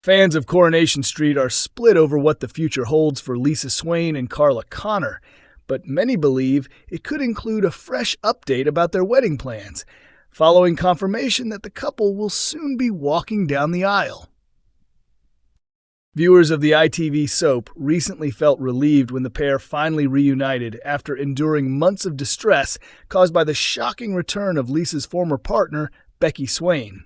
Fans of Coronation Street are split over what the future holds for Lisa Swain and Carla Connor, but many believe it could include a fresh update about their wedding plans, following confirmation that the couple will soon be walking down the aisle. Viewers of the ITV soap recently felt relieved when the pair finally reunited after enduring months of distress caused by the shocking return of Lisa's former partner, Becky Swain.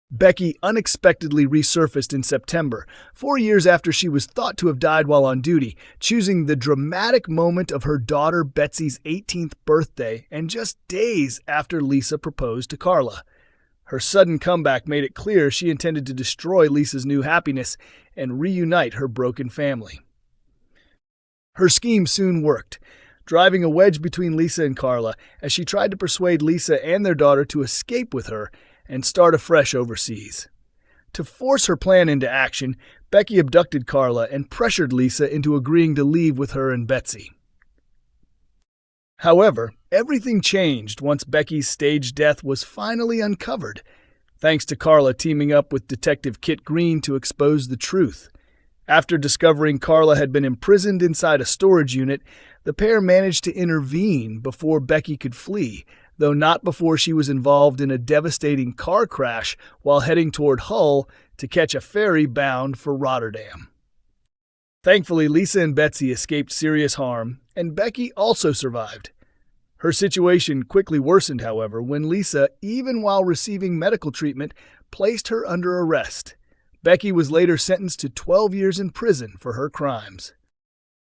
Becky unexpectedly resurfaced in September, 4 years after she was thought to have died while on duty, choosing the dramatic moment of her daughter Betsy's 18th birthday and just days after Lisa proposed to Carla. Her sudden comeback made it clear she intended to destroy Lisa's new happiness and reunite her broken family. Her scheme soon worked, driving a wedge between Lisa and Carla as she tried to persuade Lisa and their daughter to escape with her and start afresh overseas. To force her plan into action, Becky abducted Carla and pressured Lisa into agreeing to leave with her and Betsy. However, everything changed once Becky's staged death was finally uncovered, thanks to Carla teaming up with Detective Kit Green to expose the truth. After discovering Carla had been imprisoned inside a storage unit, the pair managed to intervene before Becky could flee, though not before she was involved in a devastating car crash while heading toward Hull to catch a ferry bound for Rotterdam. Thankfully, Lisa and Betsy escaped serious harm, and Becky also survived. Her situation quickly worsened, however, when Lisa, even while receiving medical treatment, placed her under arrest. Becky was later sentenced to 12 years in prison for her crimes.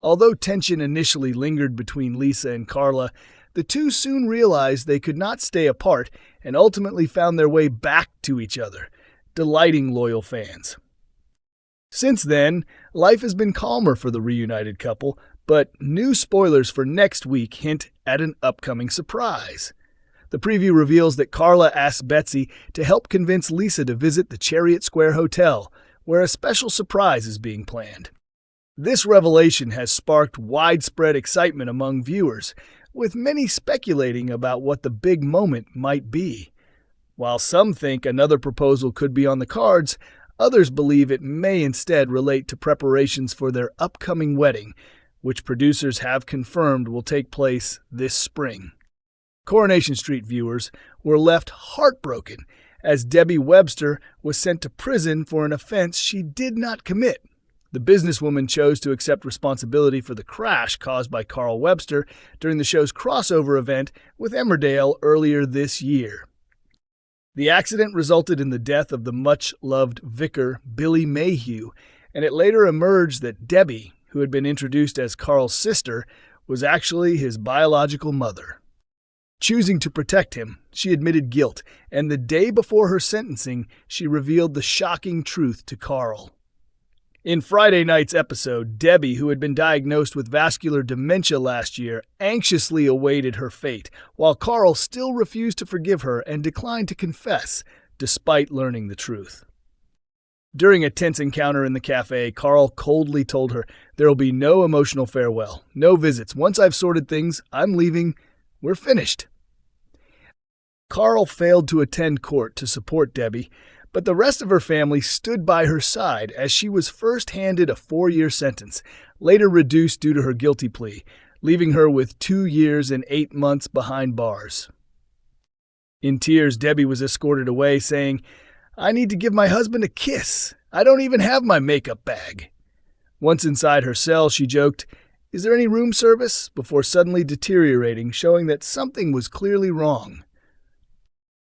Although tension initially lingered between Lisa and Carla, the two soon realized they could not stay apart and ultimately found their way back to each other, delighting loyal fans. Since then, life has been calmer for the reunited couple, but new spoilers for next week hint at an upcoming surprise. The preview reveals that Carla asks Betsy to help convince Lisa to visit the Chariot Square Hotel, where a special surprise is being planned. This revelation has sparked widespread excitement among viewers, with many speculating about what the big moment might be. While some think another proposal could be on the cards, others believe it may instead relate to preparations for their upcoming wedding, which producers have confirmed will take place this spring. Coronation Street viewers were left heartbroken as Debbie Webster was sent to prison for an offense she did not commit. The businesswoman chose to accept responsibility for the crash caused by Carl Webster during the show's crossover event with Emmerdale earlier this year. The accident resulted in the death of the much-loved vicar Billy Mayhew, and it later emerged that Debbie, who had been introduced as Carl's sister, was actually his biological mother. Choosing to protect him, she admitted guilt, and the day before her sentencing, she revealed the shocking truth to Carl. In Friday night's episode, Debbie, who had been diagnosed with vascular dementia last year, anxiously awaited her fate, while Carl still refused to forgive her and declined to confess, despite learning the truth. During a tense encounter in the cafe, Carl coldly told her, "There'll be no emotional farewell, no visits. Once I've sorted things, I'm leaving. We're finished." Carl failed to attend court to support Debbie, but the rest of her family stood by her side as she was first handed a 4-year sentence, later reduced due to her guilty plea, leaving her with 2 years and 8 months behind bars. In tears, Debbie was escorted away, saying, "I need to give my husband a kiss. I don't even have my makeup bag." Once inside her cell, she joked, "Is there any room service?" before suddenly deteriorating, showing that something was clearly wrong.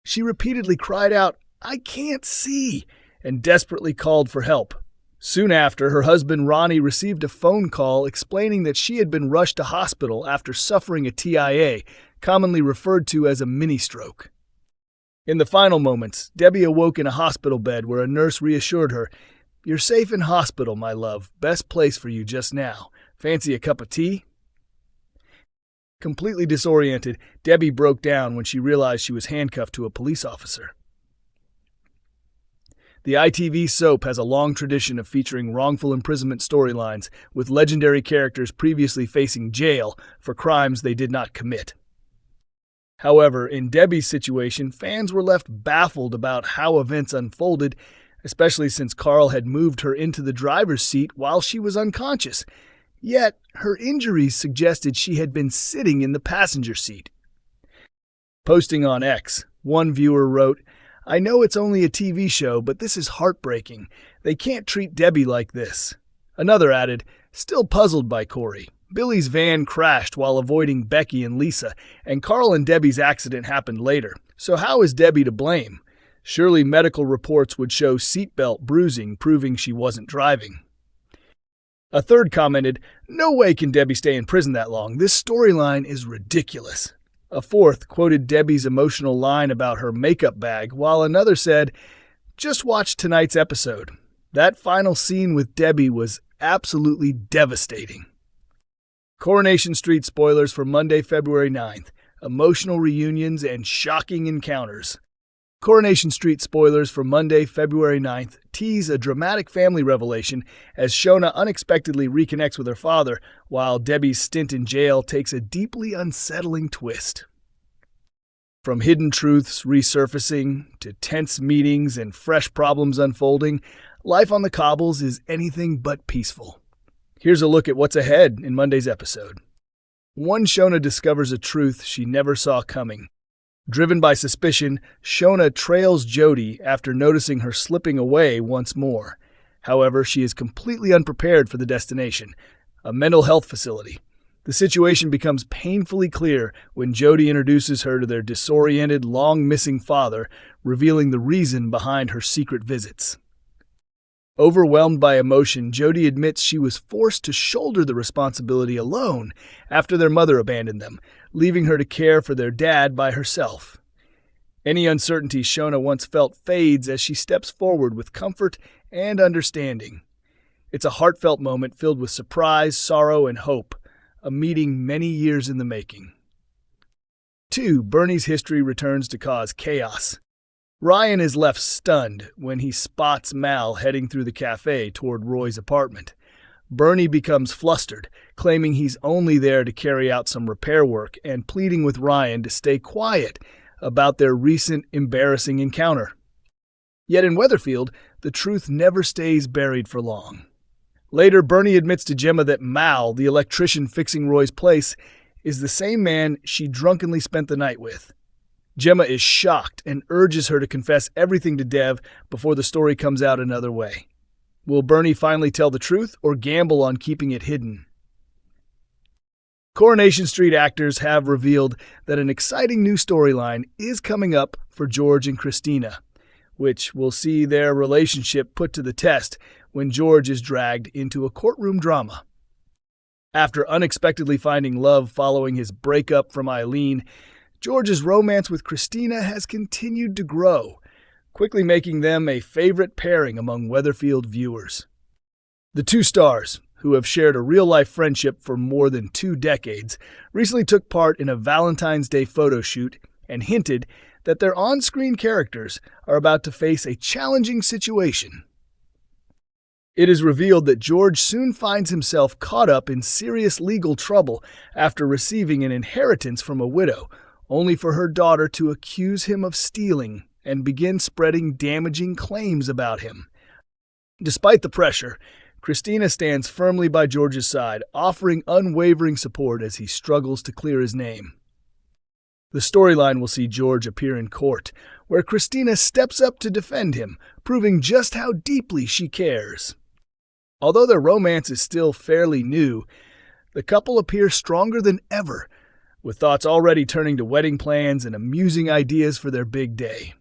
She repeatedly cried out, "I can't see," and desperately called for help. Soon after, her husband Ronnie received a phone call explaining that she had been rushed to hospital after suffering a TIA, commonly referred to as a mini-stroke. In the final moments, Debbie awoke in a hospital bed where a nurse reassured her, "You're safe in hospital, my love. Best place for you just now. Fancy a cup of tea?" Completely disoriented, Debbie broke down when she realized she was handcuffed to a police officer. The ITV soap has a long tradition of featuring wrongful imprisonment storylines, with legendary characters previously facing jail for crimes they did not commit. However, in Debbie's situation, fans were left baffled about how events unfolded, especially since Carl had moved her into the driver's seat while she was unconscious. Yet, her injuries suggested she had been sitting in the passenger seat. Posting on X, one viewer wrote, "I know it's only a TV show, but this is heartbreaking. They can't treat Debbie like this." Another added, "Still puzzled by Corrie. Billy's van crashed while avoiding Becky and Lisa, and Carl and Debbie's accident happened later. So how is Debbie to blame? Surely medical reports would show seatbelt bruising, proving she wasn't driving." A third commented, "No way can Debbie stay in prison that long. This storyline is ridiculous." A fourth quoted Debbie's emotional line about her makeup bag, while another said, "Just watch tonight's episode. That final scene with Debbie was absolutely devastating." Coronation Street spoilers for Monday, February 9th. Emotional reunions and shocking encounters. Coronation Street spoilers for Monday, February 9th tease a dramatic family revelation as Shona unexpectedly reconnects with her father, while Debbie's stint in jail takes a deeply unsettling twist. From hidden truths resurfacing to tense meetings and fresh problems unfolding, life on the cobbles is anything but peaceful. Here's a look at what's ahead in Monday's episode. One Shona discovers a truth she never saw coming. Driven by suspicion, Shona trails Jody after noticing her slipping away once more. However, she is completely unprepared for the destination, a mental health facility. The situation becomes painfully clear when Jody introduces her to their disoriented, long-missing father, revealing the reason behind her secret visits. Overwhelmed by emotion, Jody admits she was forced to shoulder the responsibility alone after their mother abandoned them, leaving her to care for their dad by herself. Any uncertainty Shona once felt fades as she steps forward with comfort and understanding. It's a heartfelt moment filled with surprise, sorrow, and hope, a meeting many years in the making. 2. Bernie's history returns to cause chaos. Ryan is left stunned when he spots Mal heading through the cafe toward Roy's apartment. Bernie becomes flustered, claiming he's only there to carry out some repair work and pleading with Ryan to stay quiet about their recent embarrassing encounter. Yet in Weatherfield, the truth never stays buried for long. Later, Bernie admits to Gemma that Mal, the electrician fixing Roy's place, is the same man she drunkenly spent the night with. Gemma is shocked and urges her to confess everything to Dev before the story comes out another way. Will Bernie finally tell the truth or gamble on keeping it hidden? Coronation Street actors have revealed that an exciting new storyline is coming up for George and Christina, which will see their relationship put to the test when George is dragged into a courtroom drama. After unexpectedly finding love following his breakup from Eileen, George's romance with Christina has continued to grow, quickly making them a favorite pairing among Weatherfield viewers. The two stars, who have shared a real-life friendship for more than 2 decades, recently took part in a Valentine's Day photo shoot and hinted that their on-screen characters are about to face a challenging situation. It is revealed that George soon finds himself caught up in serious legal trouble after receiving an inheritance from a widow, only for her daughter to accuse him of stealing and begin spreading damaging claims about him. Despite the pressure, Christina stands firmly by George's side, offering unwavering support as he struggles to clear his name. The storyline will see George appear in court, where Christina steps up to defend him, proving just how deeply she cares. Although their romance is still fairly new, the couple appear stronger than ever, with thoughts already turning to wedding plans and amusing ideas for their big day.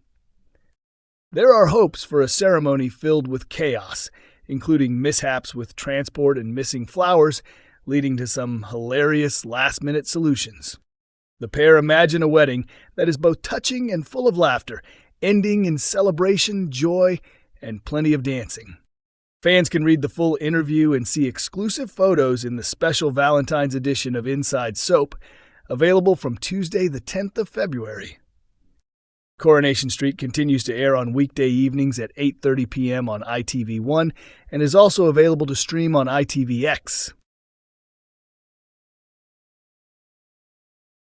There are hopes for a ceremony filled with chaos, including mishaps with transport and missing flowers, leading to some hilarious last-minute solutions. The pair imagine a wedding that is both touching and full of laughter, ending in celebration, joy, and plenty of dancing. Fans can read the full interview and see exclusive photos in the special Valentine's edition of Inside Soap, available from Tuesday the 10th of February. Coronation Street continues to air on weekday evenings at 8:30 p.m. on ITV1 and is also available to stream on ITVX.